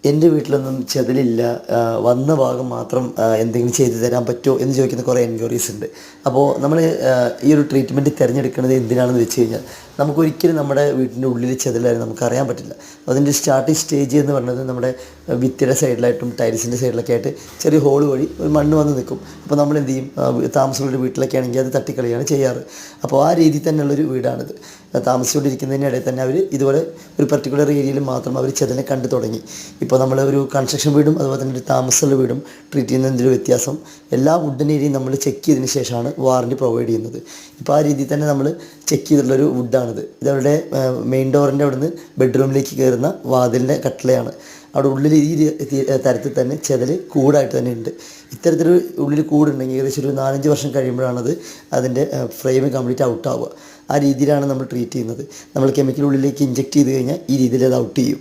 എൻ്റെ വീട്ടിലൊന്നും ചെതലില്ല. വന്ന ഭാഗം മാത്രം എന്തെങ്കിലും ചെയ്തു തരാൻ പറ്റുമോ എന്ന് ചോദിക്കുന്ന കുറേ എൻക്വയറീസ് ഉണ്ട്. അപ്പോൾ നമ്മൾ ഈ ഒരു ട്രീറ്റ്മെൻറ്റ് തിരഞ്ഞെടുക്കുന്നത് എന്തിനാണെന്ന് വെച്ച് കഴിഞ്ഞാൽ നമുക്കൊരിക്കലും നമ്മുടെ വീട്ടിൻ്റെ ഉള്ളിൽ ചെതലായാലും നമുക്കറിയാൻ പറ്റില്ല. അതിൻ്റെ സ്റ്റാർട്ടിങ് സ്റ്റേജ് എന്ന് പറയുന്നത് നമ്മുടെ ഭിത്തിയുടെ സൈഡിലായിട്ടും ടൈൽസിൻ്റെ സൈഡിലൊക്കെ ആയിട്ട് ചെറിയ ഹോൾ വഴി ഒരു മണ്ണ് വന്ന് നിൽക്കും. അപ്പോൾ നമ്മൾ എന്ത് ചെയ്യും, താമസമുള്ള വീട്ടിലൊക്കെ ആണെങ്കിൽ അത് തട്ടിക്കളിയാണ് ചെയ്യാറ്. അപ്പോൾ ആ രീതിയിൽ തന്നെയുള്ളൊരു വീടാണിത്. താമസിച്ചുകൊണ്ടിരിക്കുന്നതിനിടയിൽ തന്നെ അവർ ഇതുപോലെ ഒരു പർട്ടിക്കുലർ ഏരിയയിൽ മാത്രം അവർ ചെതലിനെ കണ്ടു തുടങ്ങി. ഇപ്പോൾ നമ്മൾ ഒരു കൺസ്ട്രക്ഷൻ വീടും അതുപോലെ തന്നെ ഒരു താമസമുള്ള വീടും ട്രീറ്റ് ചെയ്യുന്നതിൻ്റെ ഒരു വ്യത്യാസം, എല്ലാ വുഡൻ ഏരിയയും നമ്മൾ ചെക്ക് ചെയ്തതിന് ശേഷമാണ് വാറൻറ്റി പ്രൊവൈഡ് ചെയ്യുന്നത്. ഇപ്പോൾ ആ രീതിയിൽ തന്നെ നമ്മൾ ചെക്ക് ചെയ്തിട്ടുള്ളൊരു വുഡാണിത്. ഇതവരുടെ മെയിൻ ഡോറിൻ്റെ അവിടെ നിന്ന് ബെഡ്റൂമിലേക്ക് കയറുന്ന വാതിലിൻ്റെ കട്ടിലയാണ്. അവിടെ ഉള്ളിൽ ഈ തരത്തിൽ തന്നെ ചെതൽ കൂടായിട്ട് തന്നെ ഉണ്ട്. ഇത്തരത്തിൽ ഉള്ളിൽ കൂടുണ്ടെങ്കിൽ ഏകദേശം ഒരു 4-5 വർഷം കഴിയുമ്പോഴാണത് അതിൻ്റെ ഫ്രെയിം കംപ്ലീറ്റ് ഔട്ട് ആവുക. ആ രീതിയിലാണ് നമ്മൾ ട്രീറ്റ് ചെയ്യുന്നത്. നമ്മൾ കെമിക്കൽ ഉള്ളിലേക്ക് ഇഞ്ചെക്റ്റ് ചെയ്ത് കഴിഞ്ഞാൽ ഈ രീതിയിൽ അത് ഔട്ട് ചെയ്യും.